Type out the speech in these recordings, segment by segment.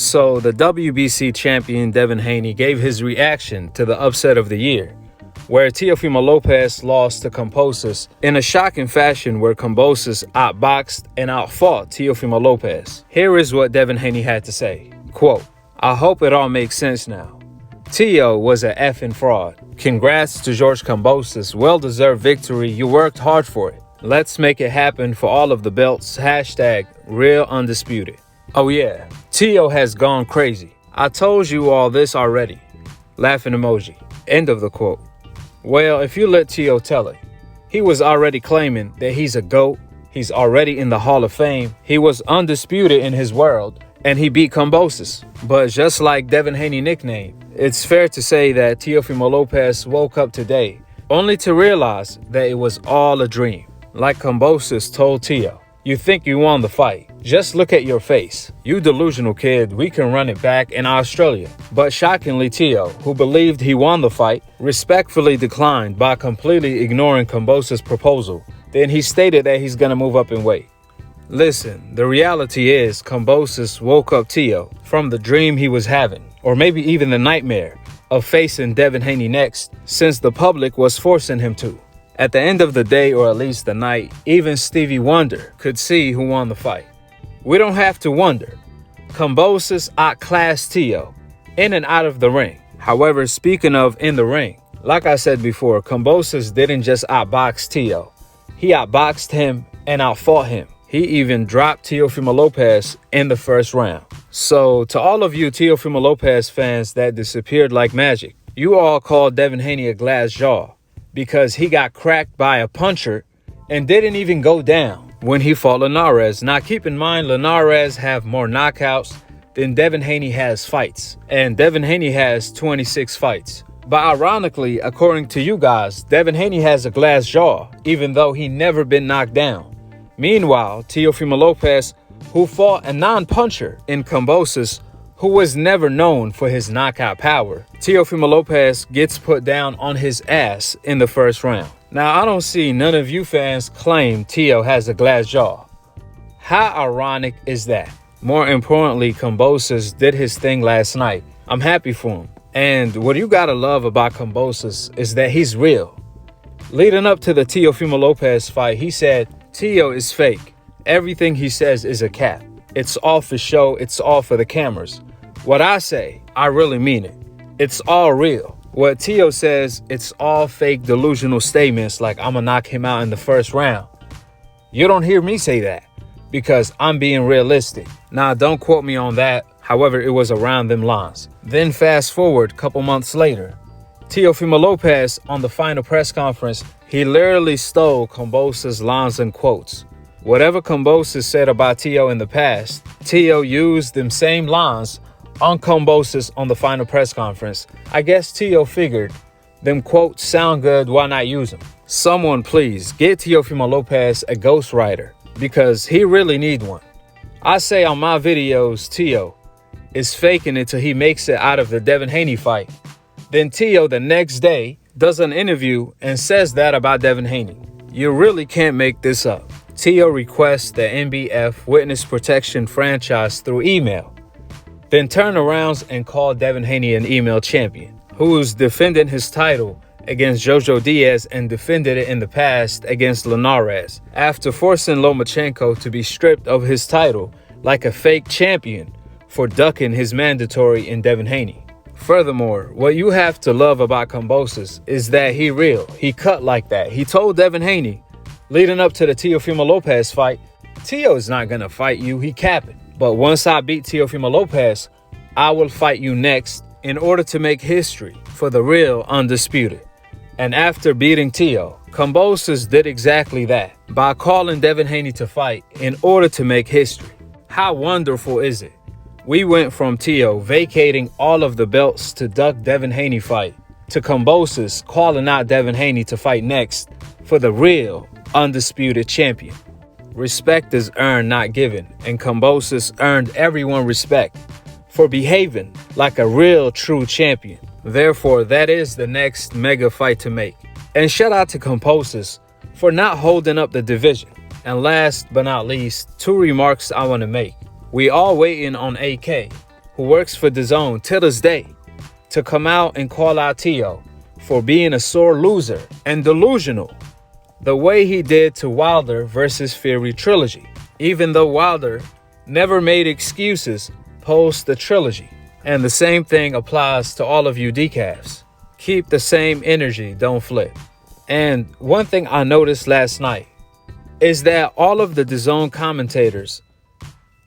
So the WBC champion Devin Haney gave his reaction to the upset of the year, where Teofimo Lopez lost to Kambosos in a shocking fashion where Kambosos outboxed and outfought Teofimo Lopez. Here is what Devin Haney had to say. Quote, "I hope it all makes sense now. Teo was a effing fraud. Congrats to George Kambosos. Well-deserved victory. You worked hard for it. Let's make it happen for all of the belts. Hashtag real undisputed." Oh yeah, Teo has gone crazy. I told you all this already. Laughing emoji. End of the quote. Well, if you let Teo tell it, he was already claiming that he's a GOAT. He's already in the Hall of Fame. He was undisputed in his world, and he beat Kambosos. But just like Devin Haney nickname, it's fair to say that Teofimo Lopez woke up today only to realize that it was all a dream. Like Kambosos told Teo, "You think you won the fight. Just look at your face. You delusional kid, we can run it back in Australia." But shockingly, Teo, who believed he won the fight, respectfully declined by completely ignoring Kambosos' proposal. Then he stated that he's gonna move up in weight. Listen, the reality is Kambosos woke up Teo from the dream he was having, or maybe even the nightmare of facing Devin Haney next, since the public was forcing him to. At the end of the day, or at least the night, even Stevie Wonder could see who won the fight. We don't have to wonder. Kambosos outclassed Teo in and out of the ring. However, speaking of in the ring, like I said before, Kambosos didn't just outbox Teo. He outboxed him and outfought him. He even dropped Teofimo Lopez in the first round. So to all of you Teofimo Lopez fans that disappeared like magic, you all called Devin Haney a glass jaw because he got cracked by a puncher and didn't even go down when he fought Linares. Now keep in mind, Linares have more knockouts than Devin Haney has fights. And Devin Haney has 26 fights. But ironically, according to you guys, Devin Haney has a glass jaw, even though he never been knocked down. Meanwhile, Teofimo Lopez, who fought a non-puncher in Kambosos, who was never known for his knockout power, Teofimo Lopez gets put down on his ass in the first round. Now, I don't see none of you fans claim Teo has a glass jaw. How ironic is that? More importantly, Kambosos did his thing last night. I'm happy for him. And what you gotta love about Kambosos is that he's real. Leading up to the Teofimo Lopez fight, he said, "Teo is fake. Everything he says is a cap. It's all for show. It's all for the cameras." What I say, I really mean it. It's all real. What Teo says, it's all fake delusional statements like I'ma knock him out in the first round. You don't hear me say that because I'm being realistic. Now, don't quote me on that. However, it was around them lines. Then fast forward a couple months later, Teofimo Lopez on the final press conference, he literally stole Kambosos' lines and quotes. Whatever Kambosos said about Teo in the past, Teo used them same lines on Kambosos on the final press conference. I guess Teo figured them quotes sound good, why not use them? Someone please get Teofimo Lopez a ghostwriter because he really need one. I say on my videos, Teo is faking it till he makes it out of the Devin Haney fight. Then Teo the next day does an interview and says that about Devin Haney. You really can't make this up. Teo requests the NBF Witness Protection franchise through email. Then turn around and call Devin Haney an email champion, who's defending his title against Jojo Diaz and defended it in the past against Linares, after forcing Lomachenko to be stripped of his title like a fake champion for ducking his mandatory in Devin Haney. Furthermore, what you have to love about Kambosos is that he real. He cut like that. He told Devin Haney, leading up to the Teofimo Lopez fight, Teo is not gonna fight you, he capping. But once I beat Teofimo Lopez, I will fight you next in order to make history for the real undisputed. And after beating Teo, Kambosos did exactly that by calling Devin Haney to fight in order to make history. How wonderful is it? We went from Teo vacating all of the belts to duck Devin Haney fight, to Kambosos calling out Devin Haney to fight next for the real undisputed champion. Respect is earned, not given, and Kambosos earned everyone respect for behaving like a real true champion. Therefore, that is the next mega fight to make. And shout out to Kambosos for not holding up the division. And last but not least, two remarks I want to make. We all waiting on AK, who works for DAZN till this day, to come out and call out Teo for being a sore loser and delusional, the way he did to Wilder versus Fury trilogy, even though Wilder never made excuses post the trilogy. And the same thing applies to all of you decafs. Keep the same energy, don't flip. And one thing I noticed last night is that all of the DAZN commentators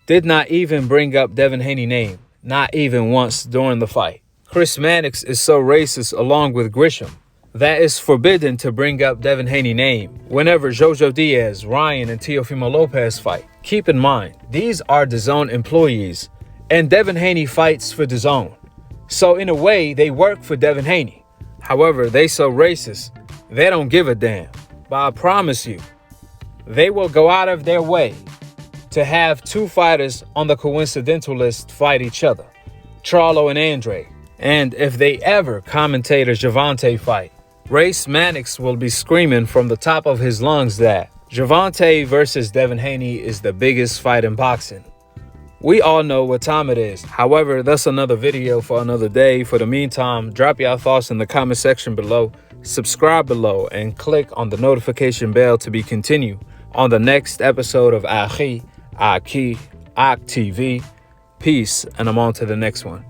did not even bring up Devin Haney's name, not even once during the fight. Chris Mannix is so racist along with Grisham that it's forbidden to bring up Devin Haney's name whenever Jojo Diaz, Ryan, and Teofimo Lopez fight. Keep in mind, these are DAZN employees, and Devin Haney fights for DAZN. So in a way, they work for Devin Haney. However, they so racist, they don't give a damn. But I promise you, they will go out of their way to have two fighters on the coincidental list fight each other, Charlo and Andre. And if they ever commentate a Gervonta fight, Race Mannix will be screaming from the top of his lungs that Gervonta versus Devin Haney is the biggest fight in boxing. We all know what time it is. However, that's another video for another day. For the meantime, drop your thoughts in the comment section below, subscribe below, and click on the notification bell to be continued on the next episode of Akhi, TV. Peace, and I'm on to the next one.